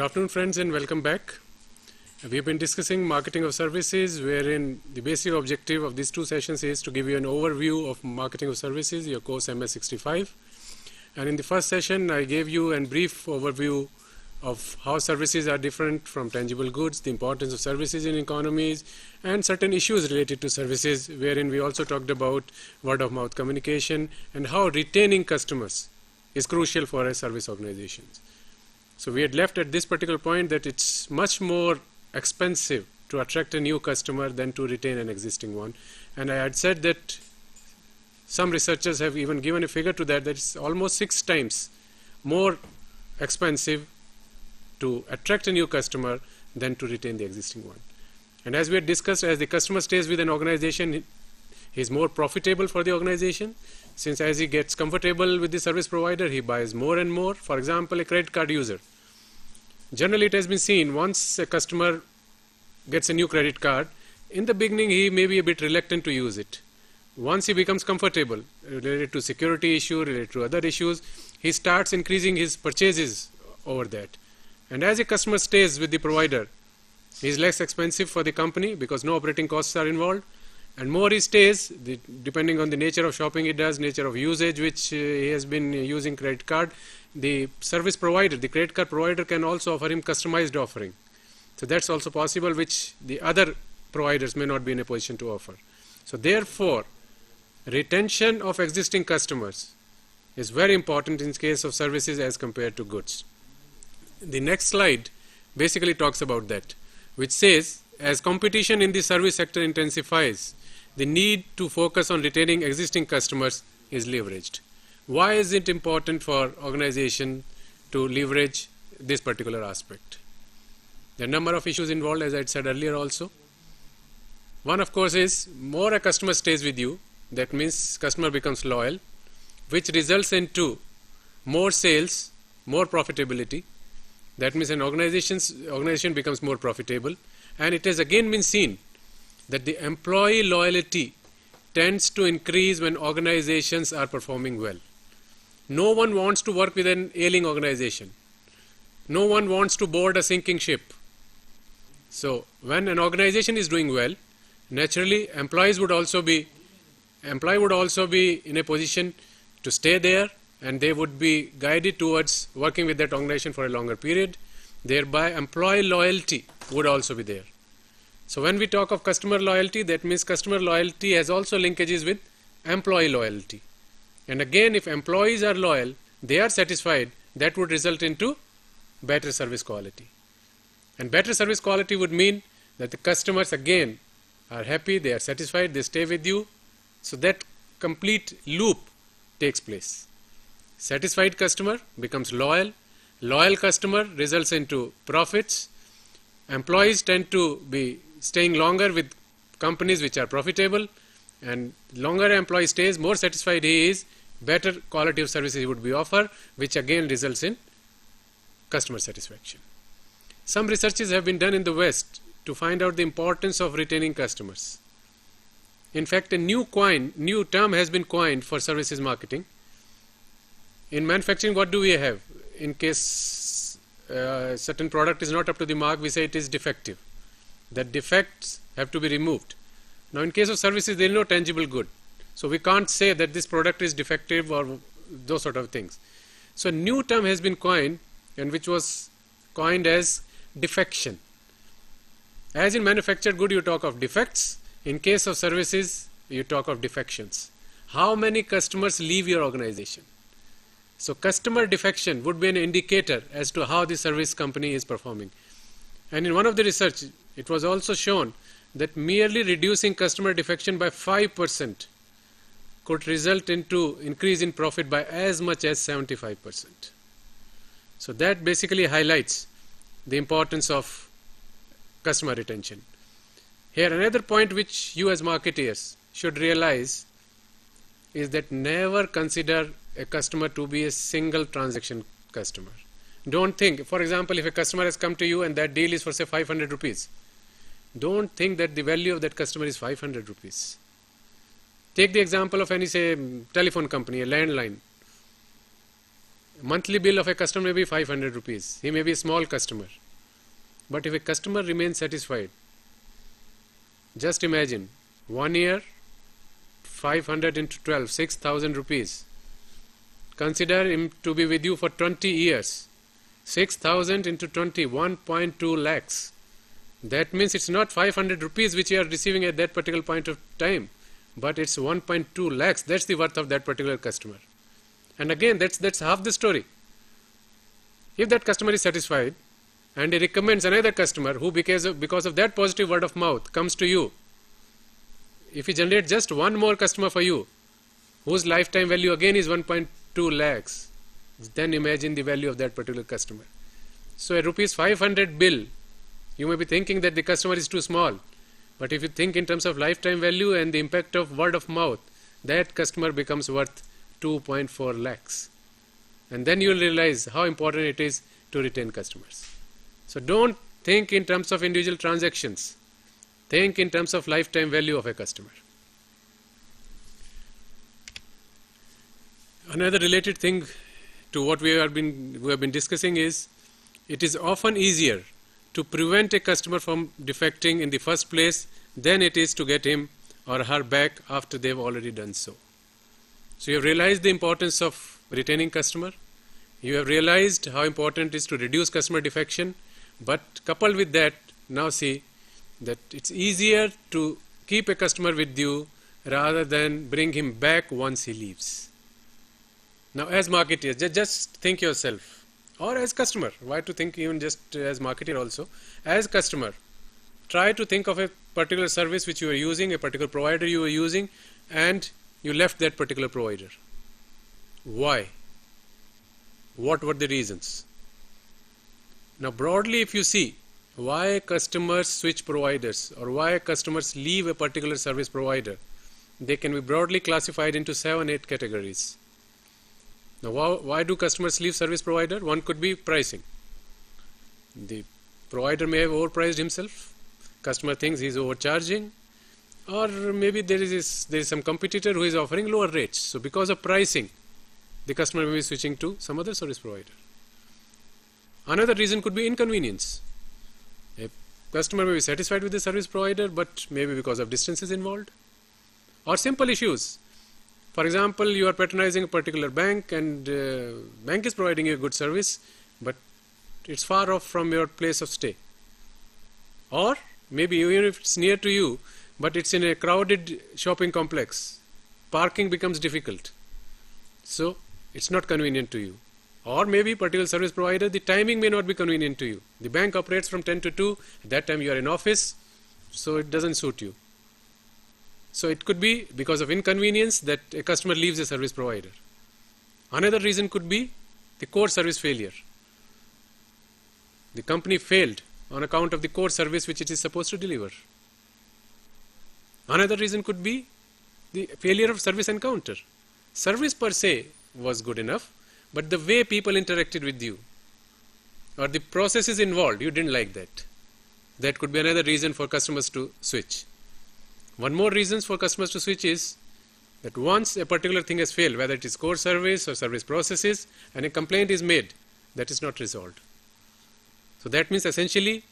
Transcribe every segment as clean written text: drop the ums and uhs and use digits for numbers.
Good afternoon, friends, and welcome back. We have been discussing marketing of services, wherein the basic objective of these two sessions is to give you an overview of marketing of services, your course MS65. And in the first session, I gave you a brief overview of how services are different from tangible goods, the importance of services in economies, and certain issues related to services, wherein we also talked about word-of-mouth communication and how retaining customers is crucial for a service organizations. So we had left at this particular point that it's much more expensive to attract a new customer than to retain an existing one. And I had said that some researchers have even given a figure to that it's almost 6 times more expensive to attract a new customer than to retain the existing one. And as we had discussed, as the customer stays with an organization, he is more profitable for the organization, since as he gets comfortable with the service provider, he buys more and more. For example, a credit card user. Generally, it has been seen once a customer gets a new credit card, in the beginning he may be a bit reluctant to use it. Once he becomes comfortable, related to security issue, related to other issues, he starts increasing his purchases over that. And as a customer stays with the provider, he is less expensive for the company because no operating costs are involved. And more he stays, depending on the nature of shopping he does, nature of usage which he has been using credit card, the service provider, the credit card provider can also offer him customized offering. So that's also possible, which the other providers may not be in a position to offer. So therefore, retention of existing customers is very important in case of services as compared to goods. The next slide basically talks about that, which says, as competition in the service sector intensifies, the need to focus on retaining existing customers is leveraged. Why is it important for organization to leverage this particular aspect? There are a number of issues involved, as I had said earlier also. One, of course, is more a customer stays with you, that means customer becomes loyal, which results into more sales, more profitability. That means an organization becomes more profitable. And it has again been seen that the employee loyalty tends to increase when organizations are performing well. No one wants to work with an ailing organization. No one wants to board a sinking ship. So when an organization is doing well, naturally employee would also be in a position to stay there, and they would be guided towards working with that organization for a longer period. Thereby employee loyalty would also be there. So when we talk of customer loyalty, that means customer loyalty has also linkages with employee loyalty. And again, if employees are loyal, they are satisfied, that would result into better service quality. And better service quality would mean that the customers again are happy, they are satisfied, they stay with you. So that complete loop takes place. Satisfied customer becomes loyal. Loyal customer results into profits. Employees tend to be staying longer with companies which are profitable, and longer an employee stays, more satisfied he is, better quality of services he would be offered, which again results in customer satisfaction. Some researches have been done in the West to find out the importance of retaining customers. In fact, a new term has been coined for services marketing. In manufacturing, what do we have? In case certain product is not up to the mark, we say it is defective. That defects have to be removed. Now in case of services, there is no tangible good. So we can't say that this product is defective or those sort of things. So a new term has been coined, and which was coined as defection. As in manufactured good, you talk of defects. In case of services, you talk of defections. How many customers leave your organization? So customer defection would be an indicator as to how the service company is performing. And in one of the research, it was also shown that merely reducing customer defection by 5% could result into increase in profit by as much as 75%. So that basically highlights the importance of customer retention. Here another point which you as marketeers should realize is that never consider a customer to be a single transaction customer. Don't think, for example, if a customer has come to you and that deal is for say 500 rupees, don't think that the value of that customer is 500 rupees. Take the example of any say telephone company, a landline. Monthly bill of a customer may be 500 rupees. He may be a small customer. But if a customer remains satisfied, just imagine 1 year, 500 into 12, 6,000 rupees. Consider him to be with you for 20 years. 6,000 into 20, 1.2 lakhs. That means it's not 500 rupees which you are receiving at that particular point of time, but it's 1.2 lakhs. That's the worth of that particular customer. And again, that's half the story. If that customer is satisfied and he recommends another customer who because of that positive word of mouth comes to you, if he generates just one more customer for you, whose lifetime value again is 1.2 lakhs, then imagine the value of that particular customer. So a rupees 500 bill, you may be thinking that the customer is too small, but if you think in terms of lifetime value and the impact of word of mouth, that customer becomes worth 2.4 lakhs. And then you will realize how important it is to retain customers. So don't think in terms of individual transactions. Think in terms of lifetime value of a customer. Another related thing to what we have been discussing is, it is often easier to prevent a customer from defecting in the first place than it is to get him or her back after they have already done so. So you have realized the importance of retaining customer. You have realized how important it is to reduce customer defection. But coupled with that, now see that it's easier to keep a customer with you rather than bring him back once he leaves. Now as marketeers, just think yourself, or as customer, why to think even just as marketer also, as customer, try to think of a particular service which you are using, a particular provider you are using, and you left that particular provider. Why? What were the reasons? Now broadly, if you see why customers switch providers or why customers leave a particular service provider, they can be broadly classified into 7-8 categories. Now why do customers leave service provider? One could be pricing. The provider may have overpriced himself. Customer thinks he is overcharging, or maybe there is some competitor who is offering lower rates. So because of pricing, the customer may be switching to some other service provider. Another reason could be inconvenience. A customer may be satisfied with the service provider, but maybe because of distances involved, or simple issues. For example, you are patronizing a particular bank, and bank is providing you a good service, but it's far off from your place of stay. Or maybe even if it's near to you, but it's in a crowded shopping complex, parking becomes difficult, so it's not convenient to you. Or maybe particular service provider, the timing may not be convenient to you. The bank operates from 10 to 2, at that time you are in office, so it doesn't suit you. So it could be because of inconvenience that a customer leaves a service provider. Another reason could be the core service failure. The company failed on account of the core service which it is supposed to deliver. Another reason could be the failure of service encounter. Service per se was good enough, but the way people interacted with you or the processes involved, you didn't like that. That could be another reason for customers to switch. One more reason for customers to switch is that once a particular thing has failed, whether it is core service or service processes, and a complaint is made, that is not resolved. So that means essentially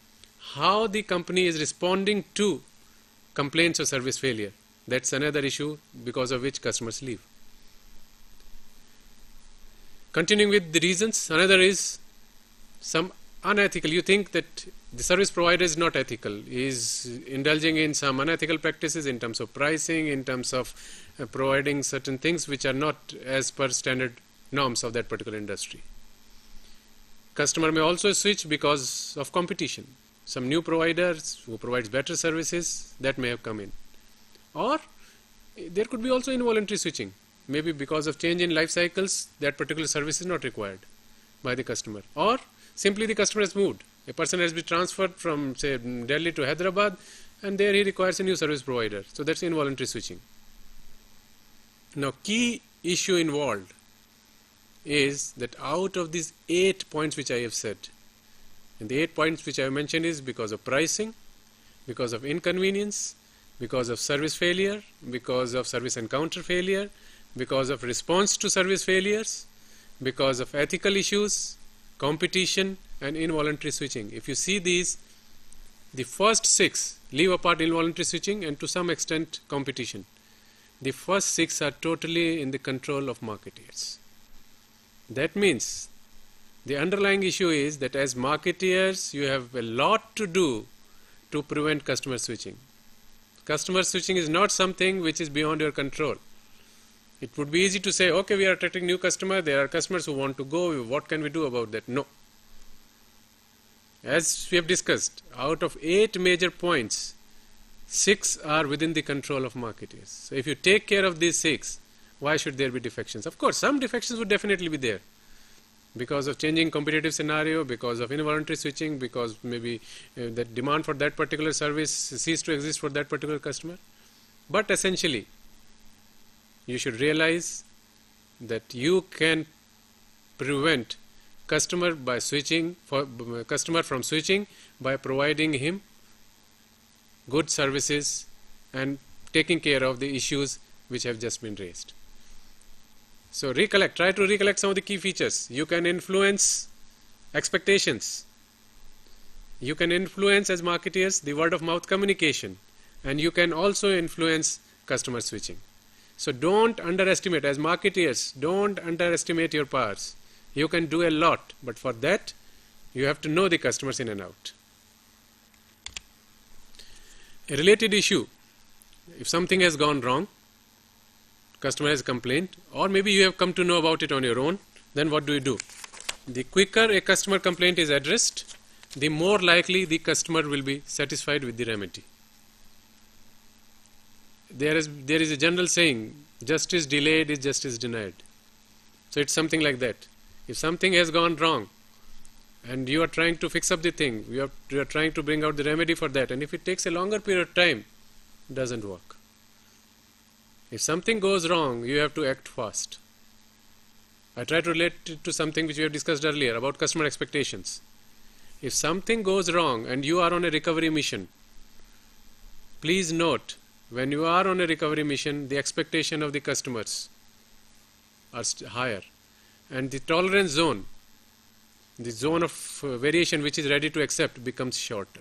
how the company is responding to complaints or service failure. That's another issue because of which customers leave. Continuing with the reasons, another is some unethical. You think that the service provider is not ethical, is indulging in some unethical practices in terms of pricing, in terms of providing certain things which are not as per standard norms of that particular industry. Customer may also switch because of competition. Some new providers who provides better services that may have come in. Or there could be also involuntary switching. Maybe because of change in life cycles, that particular service is not required by the customer. Or simply the customer has moved. A person has been transferred from, say, Delhi to Hyderabad, and there he requires a new service provider. So that's involuntary switching. Now, key issue involved is that out of these 8 points which I have said, and the 8 points which I have mentioned is because of pricing, because of inconvenience, because of service failure, because of service encounter failure, because of response to service failures, because of ethical issues, competition, and involuntary switching. If you see these, the first 6 leave apart involuntary switching and to some extent competition. The first 6 are totally in the control of marketeers. That means the underlying issue is that as marketeers, you have a lot to do to prevent customer switching. Customer switching is not something which is beyond your control. It would be easy to say, okay, we are attracting new customers, there are customers who want to go, what can we do about that? No. As we have discussed, out of 8 major points, 6 are within the control of marketeers. So if you take care of these 6, why should there be defections? Of course, some defections would definitely be there because of changing competitive scenario, because of involuntary switching, because maybe the demand for that particular service ceased to exist for that particular customer. But essentially, you should realize that you can prevent customer from switching by providing him good services and taking care of the issues which have just been raised. So try to recollect some of the key features. You can influence expectations. You can influence as marketeers the word of mouth communication, and you can also influence customer switching. So don't underestimate, as marketeers, don't underestimate your powers. You can do a lot, but for that you have to know the customers in and out. A related issue, if something has gone wrong, customer has complained, or maybe you have come to know about it on your own, then what do? The quicker a customer complaint is addressed, the more likely the customer will be satisfied with the remedy. There is a general saying, justice delayed is justice denied. So it's something like that. If something has gone wrong and you are trying to fix up the thing, you are trying to bring out the remedy for that, and if it takes a longer period of time, it doesn't work. If something goes wrong, you have to act fast. I try to relate it to something which we have discussed earlier about customer expectations. If something goes wrong and you are on a recovery mission, please note, when you are on a recovery mission, the expectation of the customers are higher, and the tolerance zone, the zone of variation which is ready to accept, becomes shorter.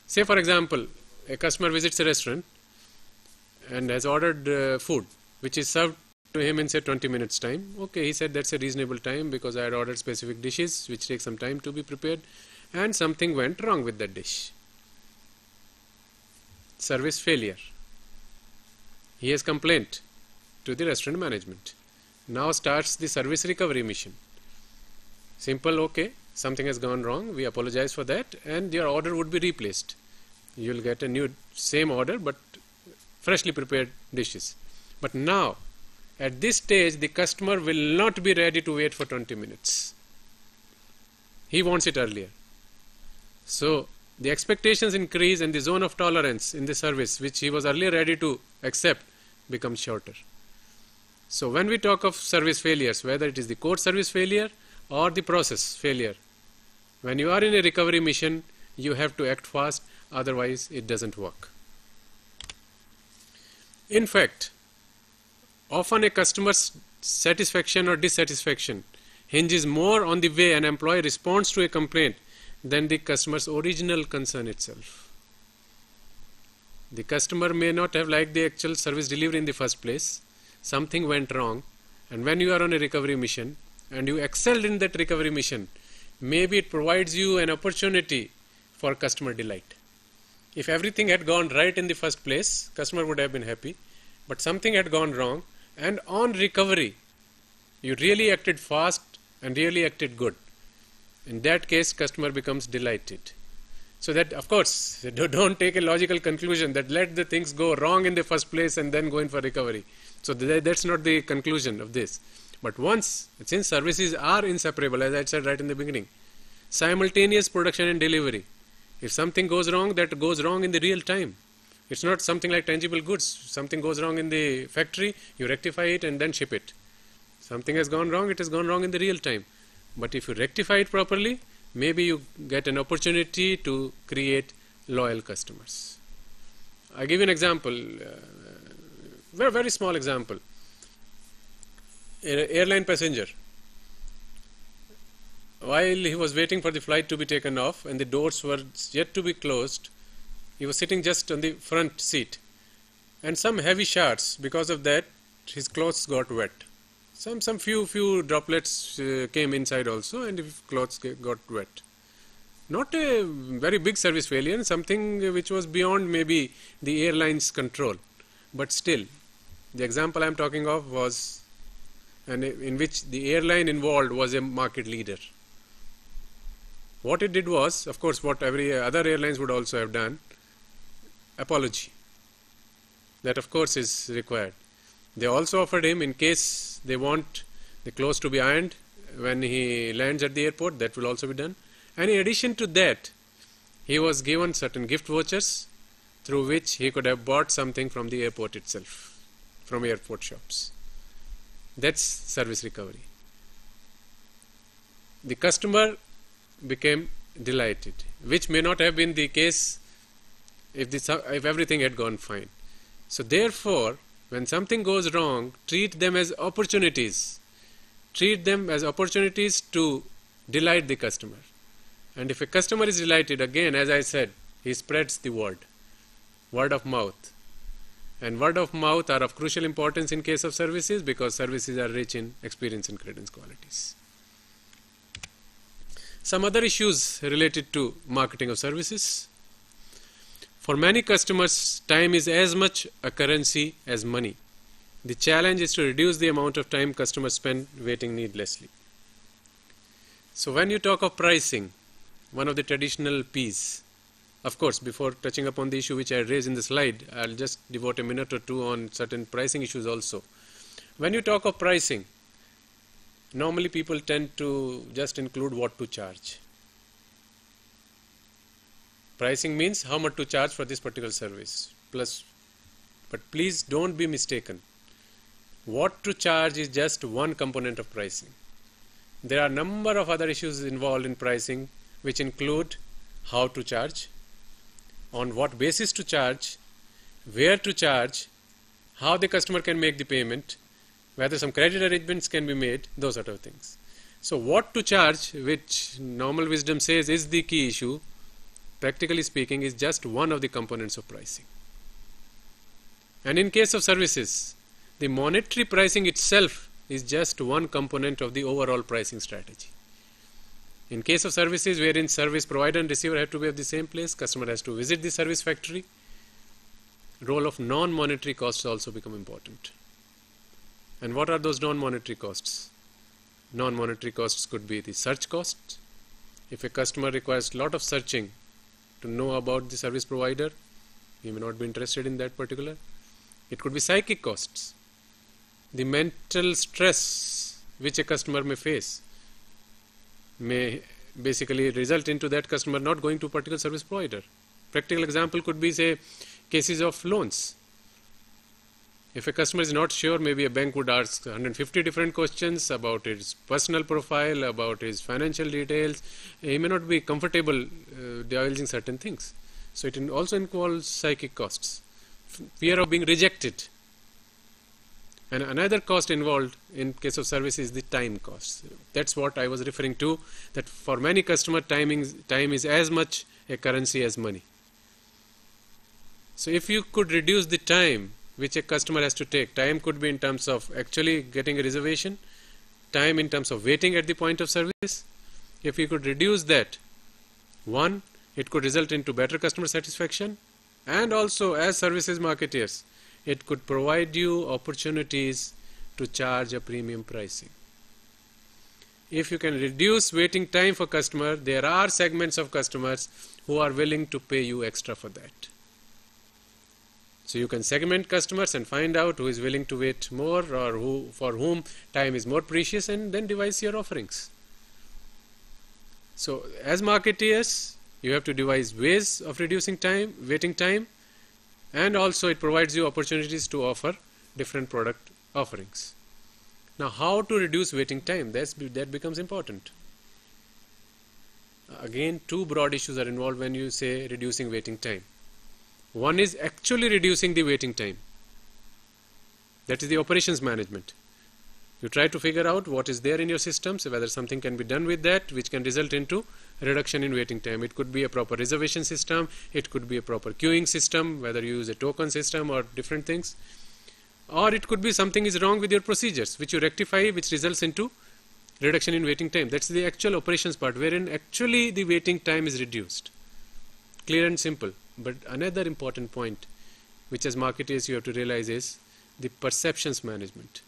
Say for example, a customer visits a restaurant and has ordered food which is served to him in say 20 minutes time. Okay, he said that's a reasonable time because I had ordered specific dishes which take some time to be prepared, and something went wrong with that dish. Service failure. He has complained to the restaurant management. Now starts the service recovery mission. Simple, okay, something has gone wrong, we apologize for that, and your order would be replaced. You will get a new same order but freshly prepared dishes. But now at this stage the customer will not be ready to wait for 20 minutes. He wants it earlier. So the expectations increase and the zone of tolerance in the service which he was earlier ready to accept becomes shorter. So when we talk of service failures, whether it is the core service failure or the process failure, when you are in a recovery mission, you have to act fast, otherwise it doesn't work. In fact, often a customer's satisfaction or dissatisfaction hinges more on the way an employee responds to a complaint than the customer's original concern itself. The customer may not have liked the actual service delivery in the first place. Something went wrong, and when you are on a recovery mission and you excelled in that recovery mission, maybe it provides you an opportunity for customer delight. If everything had gone right in the first place, customer would have been happy, but something had gone wrong, and on recovery you really acted fast and really acted good. In that case, customer becomes delighted. So that, of course, don't take a logical conclusion that let the things go wrong in the first place and then go in for recovery. So that's not the conclusion of this. But since services are inseparable, as I said right in the beginning, simultaneous production and delivery. If something goes wrong, that goes wrong in the real time. It's not something like tangible goods. Something goes wrong in the factory, you rectify it and then ship it. Something has gone wrong, it has gone wrong in the real time. But if you rectify it properly, maybe you get an opportunity to create loyal customers. I give you an example, very small example. airline passenger, while he was waiting for the flight to be taken off and the doors were yet to be closed, he was sitting just on the front seat, and some heavy showers, because of that his clothes got wet. Some few droplets came inside also, and his clothes got wet. Not a very big service failure, something which was beyond maybe the airline's control, but still the example I am talking of was, and in which the airline involved was a market leader. What it did was, of course, what every other airlines would also have done, apology. That of course is required. They also offered him, in case they want the clothes to be ironed when he lands at the airport, that will also be done. And in addition to that, he was given certain gift vouchers through which he could have bought something from the airport itself, from airport shops. That's service recovery. The customer became delighted, which may not have been the case if everything had gone fine. So therefore, when something goes wrong, treat them as opportunities. Treat them as opportunities to delight the customer. And if a customer is delighted, again, as I said, he spreads the word of mouth. And word of mouth are of crucial importance in case of services, because services are rich in experience and credence qualities. Some other issues related to marketing of services. For many customers, time is as much a currency as money. The challenge is to reduce the amount of time customers spend waiting needlessly. So when you talk of pricing, one of the traditional P's, of course, before touching upon the issue which I raised in the slide, I'll just devote a minute or two on certain pricing issues also. When you talk of pricing, normally people tend to just include what to charge. Pricing means how much to charge for this particular service. But please don't be mistaken. What to charge is just one component of pricing. There are a number of other issues involved in pricing, which include how to charge, on what basis to charge, where to charge, how the customer can make the payment, whether some credit arrangements can be made, those sort of things. So what to charge, which normal wisdom says is the key issue, practically speaking, is just one of the components of pricing. And in case of services, the monetary pricing itself is just one component of the overall pricing strategy. In case of services wherein service provider and receiver have to be at the same place, customer has to visit the service factory, role of non-monetary costs also become important. And what are those non-monetary costs? Non-monetary costs could be the search costs. If a customer requires a lot of searching to know about the service provider, he may not be interested in that particular. It could be psychic costs. The mental stress which a customer may face may basically result into that customer not going to a particular service provider. Practical example could be, say, cases of loans. If a customer is not sure, maybe a bank would ask 150 different questions about his personal profile, about his financial details. He may not be comfortable divulging certain things. So it also involves psychic costs. Fear of being rejected. And another cost involved in case of service is the time cost. That's what I was referring to, that for many customers, time is as much a currency as money. So if you could reduce the time which a customer has to take, time could be in terms of actually getting a reservation, time in terms of waiting at the point of service. If you could reduce that, one, it could result into better customer satisfaction, and also as services marketeers, it could provide you opportunities to charge a premium pricing. If you can reduce waiting time for customer, there are segments of customers who are willing to pay you extra for that. So you can segment customers and find out who is willing to wait more, or for whom time is more precious, and then devise your offerings. So as marketeers, you have to devise ways of reducing time, waiting time, and also it provides you opportunities to offer different product offerings. Now how to reduce waiting time? That becomes important. Again, two broad issues are involved when you say reducing waiting time. One is actually reducing the waiting time. That is the operations management. You try to figure out what is there in your system, so whether something can be done with that, which can result into reduction in waiting time. It could be a proper reservation system, it could be a proper queuing system, whether you use a token system or different things. Or it could be something is wrong with your procedures, which you rectify, which results into reduction in waiting time. That's the actual operations part, wherein actually the waiting time is reduced. Clear and simple. But another important point, which as marketeers you have to realize, is the perceptions management.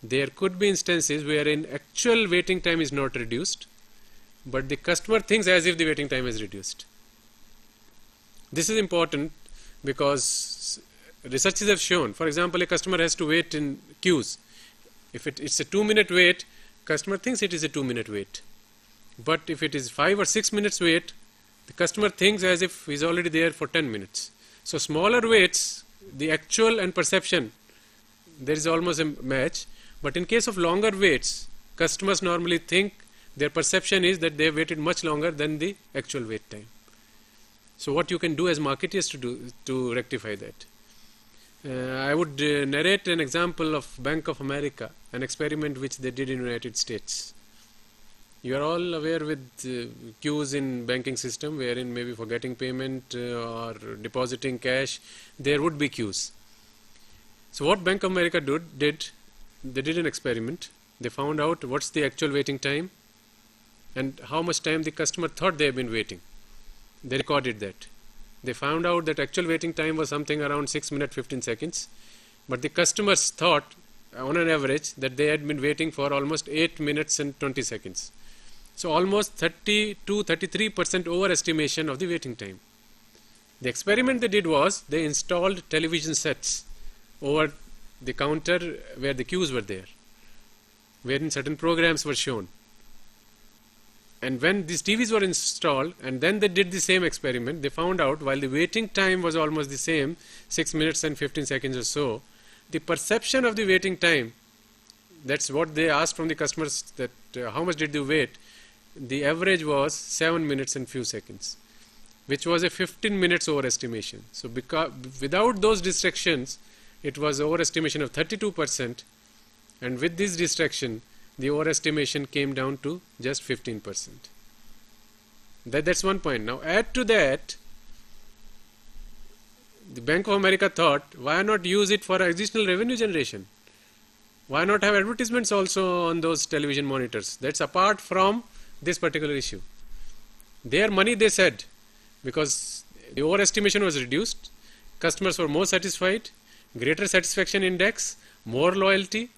There could be instances wherein actual waiting time is not reduced, but the customer thinks as if the waiting time is reduced. This is important because researches have shown, for example, a customer has to wait in queues. If it's a 2-minute wait, customer thinks it is a 2-minute wait. But if it is 5 or 6 minutes wait, the customer thinks as if he's already there for 10 minutes. So smaller waits, the actual and perception, there is almost a match. But in case of longer waits, customers normally think, their perception is that they have waited much longer than the actual wait time. So what you can do as marketeers to rectify that? I would narrate an example of Bank of America, an experiment which they did in the United States. You are all aware with queues in banking system, wherein maybe for getting payment or depositing cash, there would be queues. So what Bank of America did, they did an experiment. They found out what's the actual waiting time and how much time the customer thought they have been waiting. They recorded that. They found out that actual waiting time was something around 6 minutes 15 seconds, but the customers thought on an average that they had been waiting for almost 8 minutes and 20 seconds. So almost 30 to 33% overestimation of the waiting time. The experiment they did was they installed television sets over the counter where the queues were there, wherein certain programs were shown. And when these TVs were installed and then they did the same experiment, they found out while the waiting time was almost the same, 6 minutes and 15 seconds or so, the perception of the waiting time, that's what they asked from the customers, that how much did you wait, the average was 7 minutes and few seconds, which was a 15 minutes overestimation. So without those distractions, it was overestimation of 32%, and with this distraction, the overestimation came down to just 15%. That's one point. Now add to that, the Bank of America thought, why not use it for additional revenue generation? Why not have advertisements also on those television monitors? That's apart from this particular issue. Their money, they said, because the overestimation was reduced, customers were more satisfied, greater satisfaction index, more loyalty,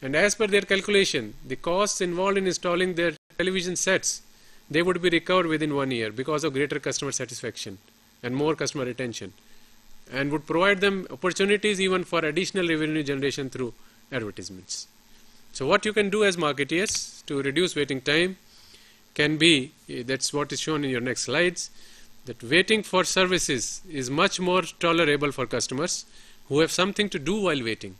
and as per their calculation, the costs involved in installing their television sets, they would be recovered within 1 year because of greater customer satisfaction and more customer retention, and would provide them opportunities even for additional revenue generation through advertisements. So what you can do as marketeers to reduce waiting time can be, that's what is shown in your next slides, that waiting for services is much more tolerable for customers who have something to do while waiting.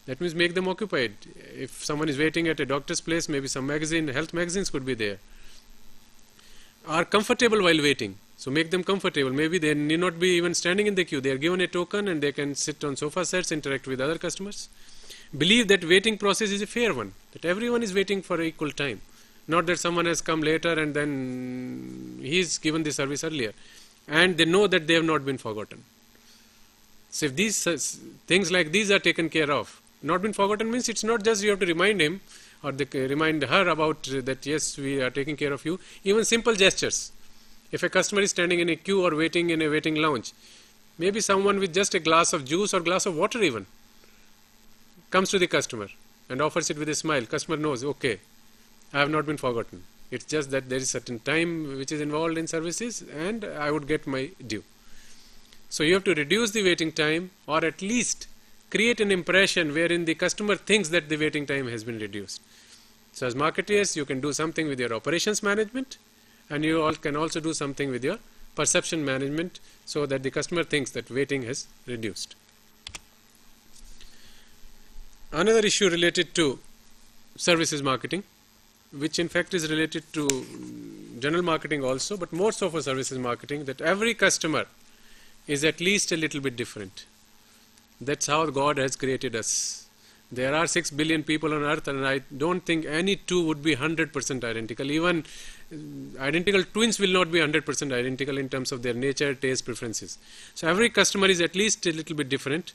That means make them occupied. If someone is waiting at a doctor's place, maybe some health magazines could be there. Are comfortable while waiting. So make them comfortable. Maybe they need not be even standing in the queue. They are given a token and they can sit on sofa sets, interact with other customers. Believe that waiting process is a fair one. That everyone is waiting for equal time. Not that someone has come later and then he is given the service earlier. And they know that they have not been forgotten. So if these things like these are taken care of, not been forgotten means it's not just you have to remind him or remind her about that, yes, we are taking care of you. Even simple gestures. If a customer is standing in a queue or waiting in a waiting lounge, maybe someone with just a glass of juice or glass of water even comes to the customer and offers it with a smile. Customer knows, okay, I have not been forgotten. It's just that there is certain time which is involved in services and I would get my due. So you have to reduce the waiting time or at least create an impression wherein the customer thinks that the waiting time has been reduced. So as marketeers, you can do something with your operations management and you all can also do something with your perception management so that the customer thinks that waiting has reduced. Another issue related to services marketing, which in fact is related to general marketing also, but more so for services marketing, that every customer is at least a little bit different. That's how God has created us. There are 6 billion people on earth, and I don't think any two would be 100% identical. Even identical twins will not be 100% identical in terms of their nature, taste, preferences. So every customer is at least a little bit different.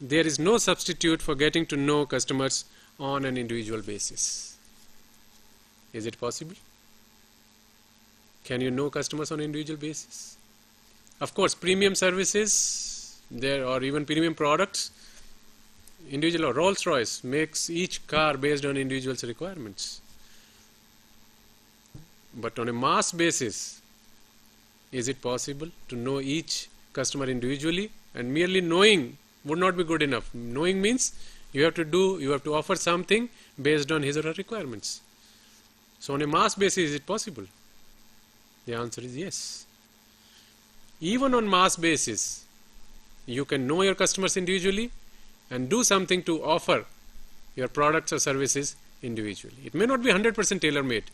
There is no substitute for getting to know customers on an individual basis. Is it possible? Can you know customers on an individual basis? Of course, premium services there, or even premium products, individual or Rolls-Royce makes each car based on individual's requirements. But on a mass basis, is it possible to know each customer individually? And merely knowing would not be good enough. Knowing means you have to offer something based on his or her requirements. So on a mass basis, is it possible? The answer is yes. Even on mass basis, you can know your customers individually and do something to offer your products or services individually. It may not be 100% tailor-made,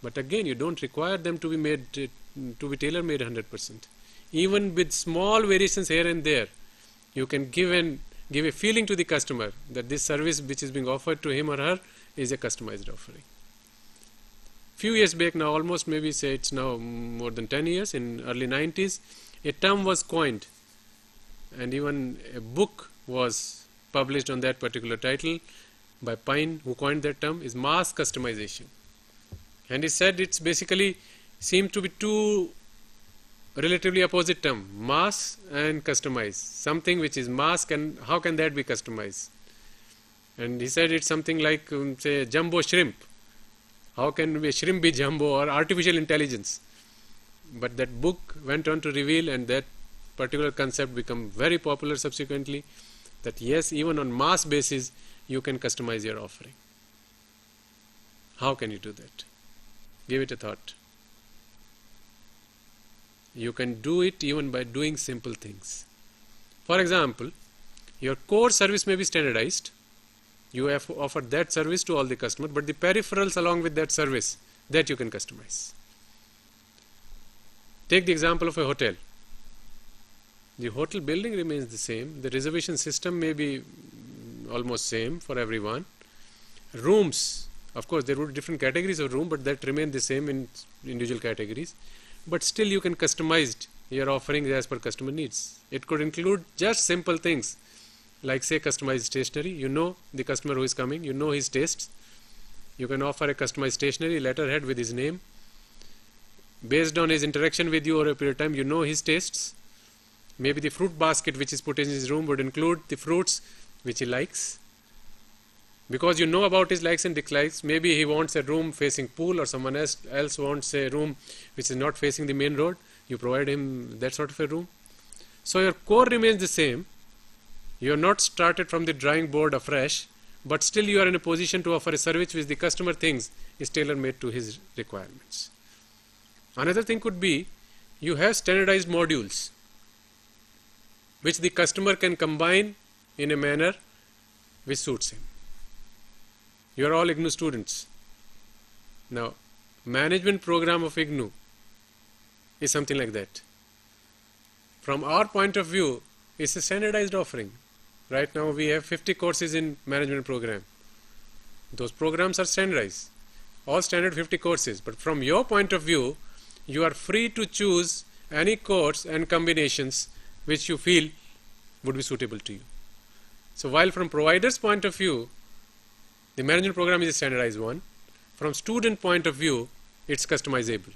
but again, you don't require them to be tailor-made 100%. Even with small variations here and there, you can give a feeling to the customer that this service which is being offered to him or her is a customized offering. Few years back now, almost maybe say it's now more than 10 years, in early 90s, a term was coined, and even a book was published on that particular title by Pine, who coined that term, is mass customization. And he said it's basically seemed to be two relatively opposite terms, mass and customize. Something which is mass, how can that be customized? And he said it's something like, say, jumbo shrimp. How can a shrimp be jumbo, or artificial intelligence? But that book went on to reveal, and that particular concept became very popular subsequently, that yes, even on mass basis, you can customize your offering. How can you do that? Give it a thought. You can do it even by doing simple things. For example, your core service may be standardized. You have offered that service to all the customers, but the peripherals along with that service, that you can customize. Take the example of a hotel. The hotel building remains the same. The reservation system may be almost same for everyone. Rooms, of course, there would be different categories of room, but that remain the same in individual categories. But still you can customize your offerings as per customer needs. It could include just simple things like, say, customized stationery. You know the customer who is coming, you know his tastes. You can offer a customized stationery letterhead with his name. Based on his interaction with you over a period of time, you know his tastes. Maybe the fruit basket which is put in his room would include the fruits which he likes. Because you know about his likes and dislikes, maybe he wants a room facing pool, or someone else wants a room which is not facing the main road. You provide him that sort of a room. So your core remains the same. You are not started from the drawing board afresh, but still you are in a position to offer a service which the customer thinks is tailor-made to his requirements. Another thing could be, you have standardized modules which the customer can combine in a manner which suits him. You are all IGNOU students. Now, management program of IGNOU is something like that. From our point of view, it's a standardized offering. Right now we have 50 courses in management program. Those programs are standardized. All standard 50 courses. But from your point of view, you are free to choose any course and combinations which you feel would be suitable to you. So while from provider's point of view, the management program is a standardized one, from student point of view, it's customizable.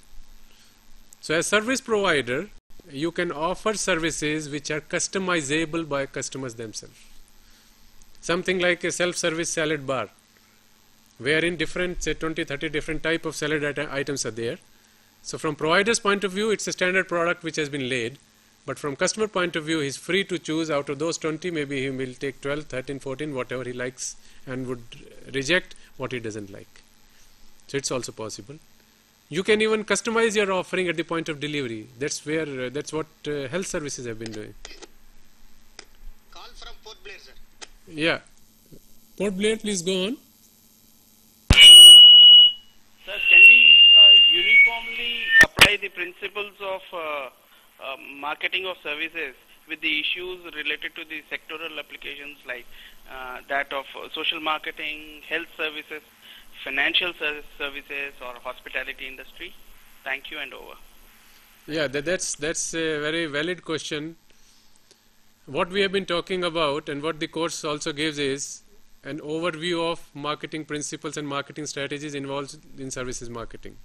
So as service provider, you can offer services which are customizable by customers themselves. Something like a self-service salad bar, wherein different, say 20, 30 different type of salad items are there. So from provider's point of view, it's a standard product which has been laid. But from customer point of view, he's free to choose out of those 20, maybe he will take 12, 13, 14, whatever he likes, and would reject what he doesn't like. So it's also possible. You can even customize your offering at the point of delivery. That's what health services have been doing. Call from Port Blair, sir. Yeah. Port Blair, please go on. Sir, can we uniformly apply the principles of marketing of services with the issues related to the sectoral applications like that of social marketing, health services, financial services, or hospitality industry? Thank you and over. Yeah, that's a very valid question. What we have been talking about and what the course also gives is an overview of marketing principles and marketing strategies involved in services marketing.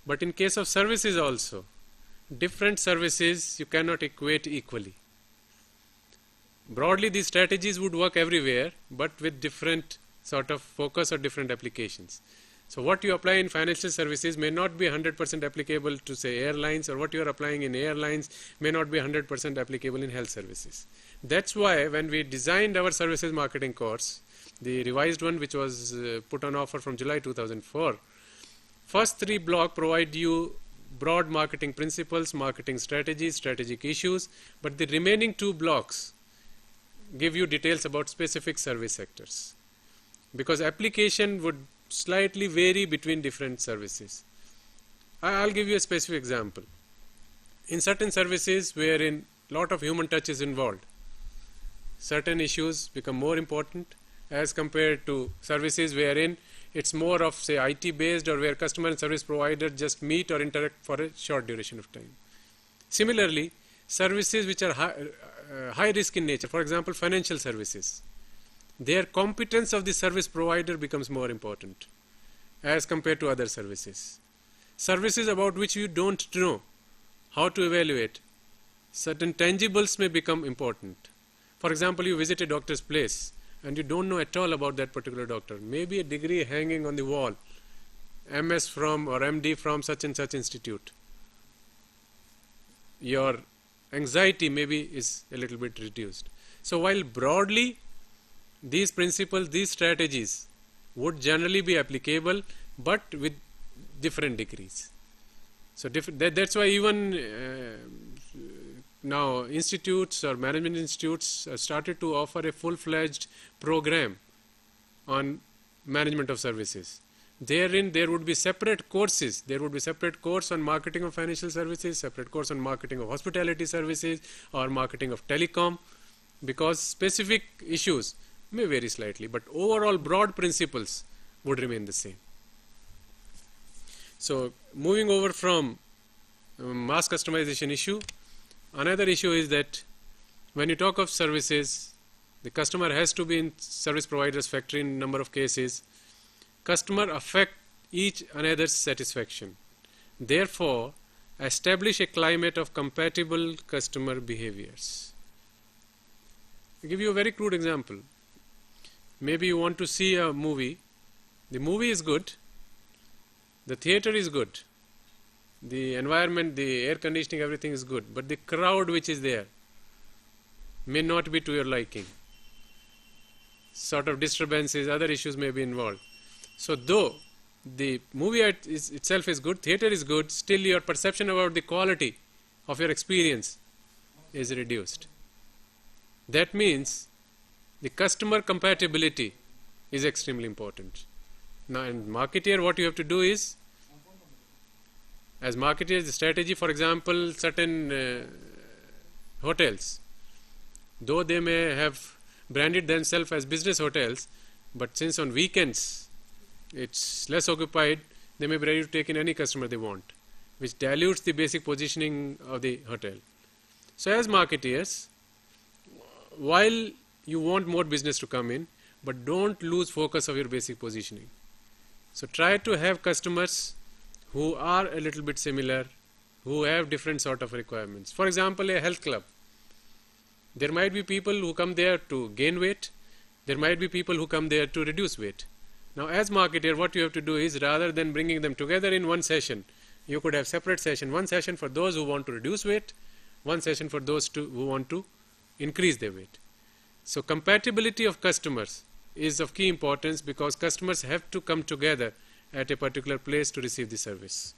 But in case of services also, different services you cannot equate equally. Broadly, these strategies would work everywhere, but with different sort of focus or different applications. So what you apply in financial services may not be 100% applicable to, say, airlines, or what you are applying in airlines may not be 100% applicable in health services. That's why when we designed our services marketing course, the revised one which was put on offer from July 2004, first 3 blocks provide you broad marketing principles, marketing strategies, strategic issues, but the remaining 2 blocks give you details about specific service sectors, because application would slightly vary between different services. I'll give you a specific example. In certain services wherein lot of human touch is involved, certain issues become more important as compared to services wherein it's more of, say, IT based, or where customer and service provider just meet or interact for a short duration of time. Similarly, services which are high risk in nature, for example, financial services, their competence of the service provider becomes more important as compared to other services. Services about which you don't know how to evaluate, certain tangibles may become important. For example, you visit a doctor's place and you don't know at all about that particular doctor. Maybe a degree hanging on the wall, MS from or MD from such and such institute. Your anxiety maybe is a little bit reduced. So while broadly these principles, these strategies would generally be applicable, but with different degrees. So that's why even now institutes or management institutes started to offer a full-fledged program on management of services. Therein there would be separate courses. There would be separate course on marketing of financial services, separate course on marketing of hospitality services, or marketing of telecom, because specific issues may vary slightly, but overall broad principles would remain the same. So moving over from mass customization issue, another issue is that when you talk of services, the customer has to be in service provider's factory in a number of cases. Customer affect each another's satisfaction. Therefore, establish a climate of compatible customer behaviors. I'll give you a very crude example. Maybe you want to see a movie. The movie is good. The theater is good. The environment, the air conditioning, everything is good. But the crowd which is there may not be to your liking. Sort of disturbances, other issues may be involved. So though the movie itself is good, theater is good, still your perception about the quality of your experience is reduced. That means the customer compatibility is extremely important. Now, in marketeer, what you have to do is, as marketeers, the strategy, for example, certain hotels, though they may have branded themselves as business hotels, but since on weekends it's less occupied, they may be ready to take in any customer they want, which dilutes the basic positioning of the hotel. So as marketeers, while you want more business to come in, but don't lose focus of your basic positioning. So try to have customers who are a little bit similar, who have different sort of requirements. For example, a health club. There might be people who come there to gain weight. There might be people who come there to reduce weight. Now as marketer, what you have to do is, rather than bringing them together in one session, you could have separate session. One session for those who want to reduce weight, one session for those who want to increase their weight. So compatibility of customers is of key importance, because customers have to come together at a particular place to receive the service.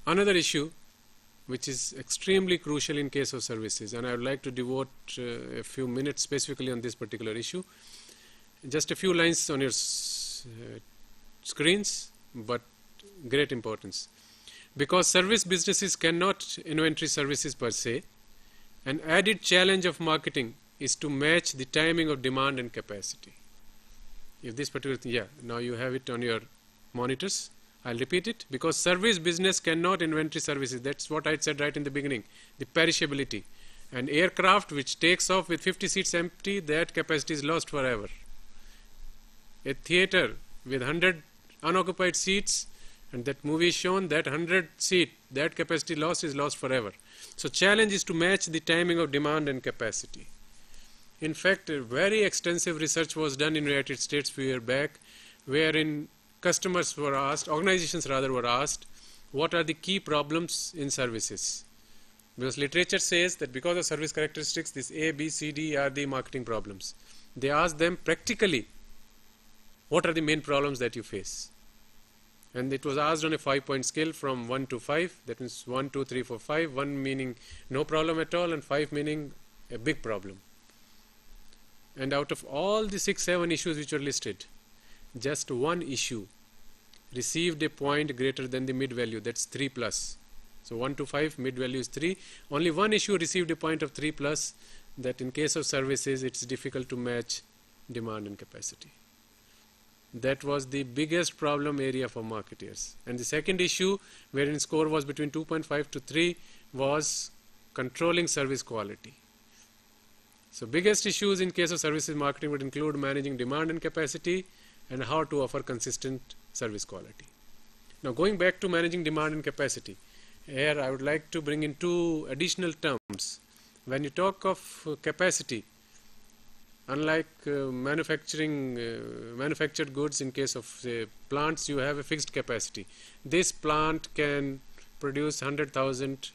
Another issue which is extremely crucial in case of services, and I would like to devote a few minutes specifically on this particular issue. Just a few lines on your screens, but great importance. Because service businesses cannot inventory services per se, an added challenge of marketing is to match the timing of demand and capacity. If this particular thing, now you have it on your monitors. I'll repeat it. Because service business cannot inventory services. That's what I said right in the beginning. The perishability. An aircraft which takes off with 50 seats empty, that capacity is lost forever. A theater with 100 unoccupied seats, and that movie is shown, that 100 seat, that capacity loss is lost forever. So challenge is to match the timing of demand and capacity. In fact, a very extensive research was done in the United States a few years back, wherein customers were asked, organizations rather were asked, what are the key problems in services? Because literature says that because of service characteristics, this A, B, C, D are the marketing problems. They asked them practically, what are the main problems that you face? And it was asked on a 5-point scale from 1 to 5. That means 1, 2, 3, 4, 5. 1 meaning no problem at all, and 5 meaning a big problem. And out of all the 6, 7 issues which were listed, just one issue received a point greater than the mid value. That's 3 plus. So 1 to 5, mid value is 3. Only one issue received a point of 3 plus. That in case of services, it's difficult to match demand and capacity. That was the biggest problem area for marketers. And the second issue, wherein score was between 2.5 to 3, was controlling service quality. So biggest issues in case of services marketing would include managing demand and capacity and how to offer consistent service quality. Now going back to managing demand and capacity, here I would like to bring in 2 additional terms. When you talk of capacity, unlike manufactured goods, in case of say, plants, you have a fixed capacity. This plant can produce 100,000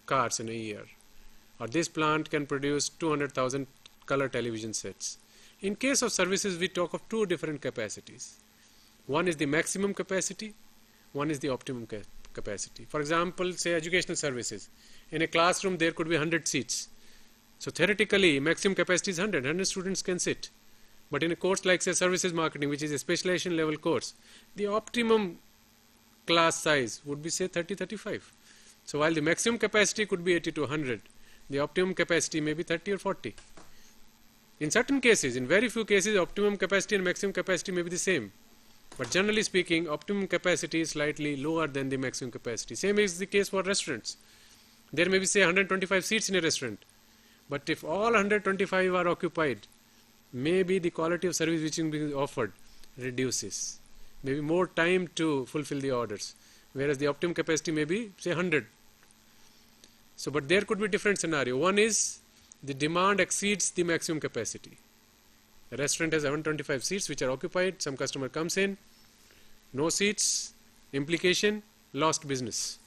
cars in a year, or this plant can produce 200,000 color television sets. In case of services, we talk of 2 different capacities. One is the maximum capacity, one is the optimum capacity. For example, say educational services. In a classroom, there could be 100 seats. So theoretically, maximum capacity is 100 students can sit. But in a course like say services marketing, which is a specialization level course, the optimum class size would be say 30-35. So while the maximum capacity could be 80 to 100, the optimum capacity may be 30 or 40. In certain cases, in very few cases, optimum capacity and maximum capacity may be the same. But generally speaking, optimum capacity is slightly lower than the maximum capacity. Same is the case for restaurants. There may be say 125 seats in a restaurant. But if all 125 are occupied, maybe the quality of service which is being offered reduces. Maybe more time to fulfill the orders. Whereas the optimum capacity may be say 100. So, but there could be different scenario. One is the demand exceeds the maximum capacity. A restaurant has 125 seats which are occupied. Some customer comes in, no seats, implication, lost business.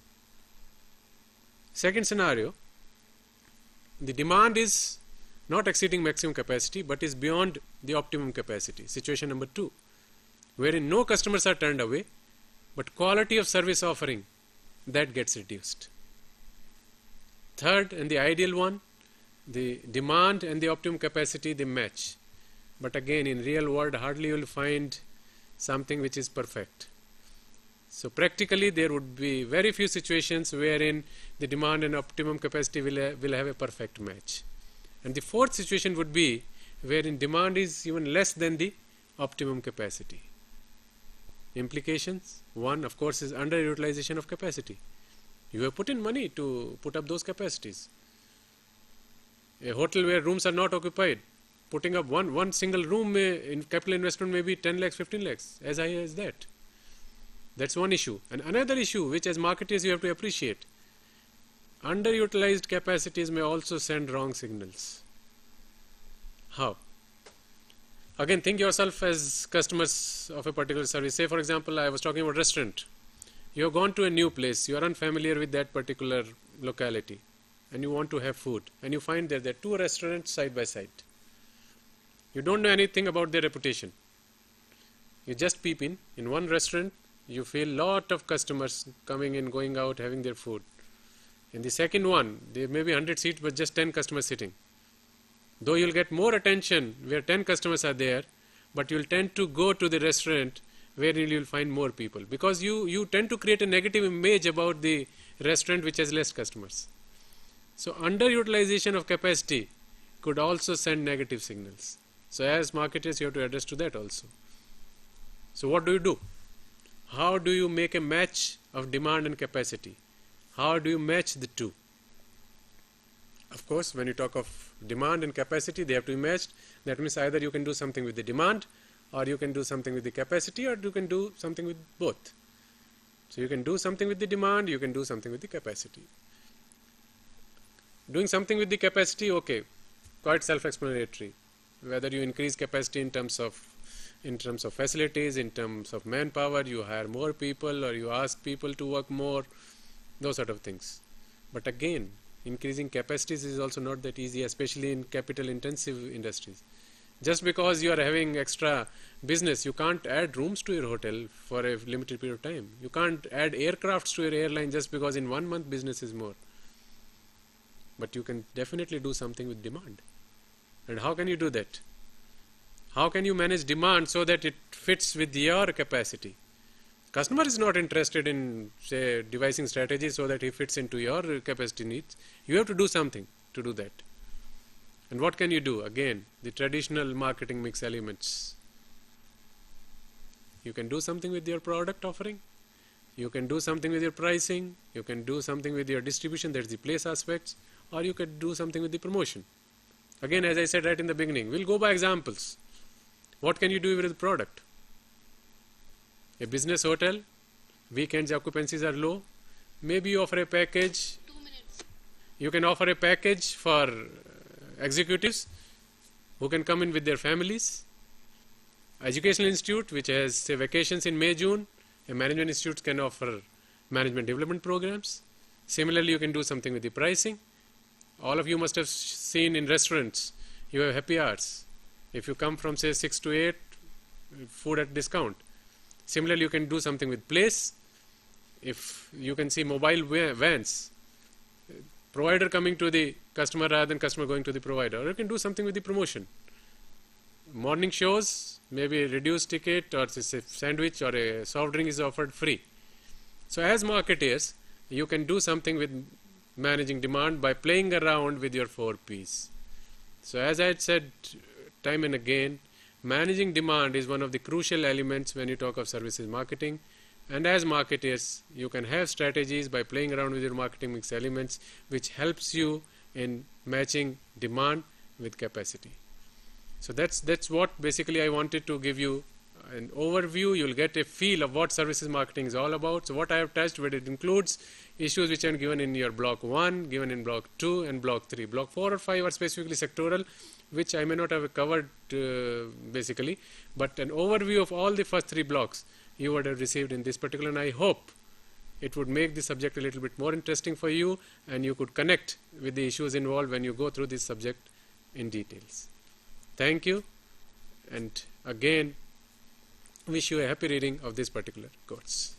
Second scenario, the demand is not exceeding maximum capacity but is beyond the optimum capacity. Situation number 2, wherein no customers are turned away, but quality of service offering, that gets reduced. Third, and the ideal one, the demand and the optimum capacity, they match. But again, in real world, hardly you will find something which is perfect. So practically, there would be very few situations wherein the demand and optimum capacity will have a perfect match. And the fourth situation would be wherein demand is even less than the optimum capacity. Implications, one, of course, is underutilization of capacity. You have put in money to put up those capacities. A hotel where rooms are not occupied, putting up one single room in capital investment may be 10 lakhs, 15 lakhs, as high as that. That's one issue. And another issue, which as marketers you have to appreciate, underutilized capacities may also send wrong signals. How? Again, think yourself as customers of a particular service. Say, for example, I was talking about restaurant. You have gone to a new place. You are unfamiliar with that particular locality, and you want to have food. And you find that there are 2 restaurants side by side. You don't know anything about their reputation. You just peep in one restaurant. You feel lot of customers coming in, going out, having their food. In the second one, there may be 100 seats, but just 10 customers sitting. Though you'll get more attention where 10 customers are there, but you'll tend to go to the restaurant where you will find more people, because you tend to create a negative image about the restaurant which has less customers. So underutilization of capacity could also send negative signals. So as marketers, you have to address to that also. So what do you do? How do you make a match of demand and capacity? How do you match the two? Of course, when you talk of demand and capacity, they have to be matched. That means either you can do something with the demand, or you can do something with the capacity, or you can do something with both. So you can do something with the demand, you can do something with the capacity. Doing something with the capacity, okay, quite self-explanatory. Whether you increase capacity in terms of facilities, in terms of manpower, you hire more people, or you ask people to work more, those sort of things. But again, increasing capacities is also not that easy, especially in capital-intensive industries. Just because you are having extra business, you can't add rooms to your hotel for a limited period of time. You can't add aircrafts to your airline just because in 1 month business is more. But you can definitely do something with demand. And how can you do that? How can you manage demand so that it fits with your capacity? Customer is not interested in, say, devising strategies so that he fits into your capacity needs. You have to do something to do that. And what can you do? Again, the traditional marketing mix elements. You can do something with your product offering. You can do something with your pricing. You can do something with your distribution, that's the place aspects. Or you can do something with the promotion. Again, as I said right in the beginning, we'll go by examples. What can you do with the product? A business hotel, weekends occupancies are low. Maybe you offer a package. 2 minutes. You can offer a package for executives who can come in with their families. Educational institute which has, say, vacations in May, June. A management institute can offer management development programs. Similarly, you can do something with the pricing. All of you must have seen in restaurants, you have happy hours. If you come from, say, 6 to 8, food at discount. Similarly, you can do something with place. If you can see mobile vans, provider coming to the customer rather than customer going to the provider. Or you can do something with the promotion. Morning shows, maybe a reduced ticket, or a sandwich or a soft drink is offered free. So as marketers, you can do something with managing demand by playing around with your 4 Ps. So as I had said time and again, managing demand is one of the crucial elements when you talk of services marketing. And as marketers, you can have strategies by playing around with your marketing mix elements, which helps you in matching demand with capacity. So that's what basically I wanted to give you an overview. You'll get a feel of what services marketing is all about. So what I have touched, but it includes issues which are given in your block 1, given in block 2 and block 3. Block 4 or 5 are specifically sectoral, which I may not have covered basically, but an overview of all the first 3 blocks you would have received in this particular, and I hope it would make the subject a little bit more interesting for you, and you could connect with the issues involved when you go through this subject in details. Thank you, and again wish you a happy reading of this particular course.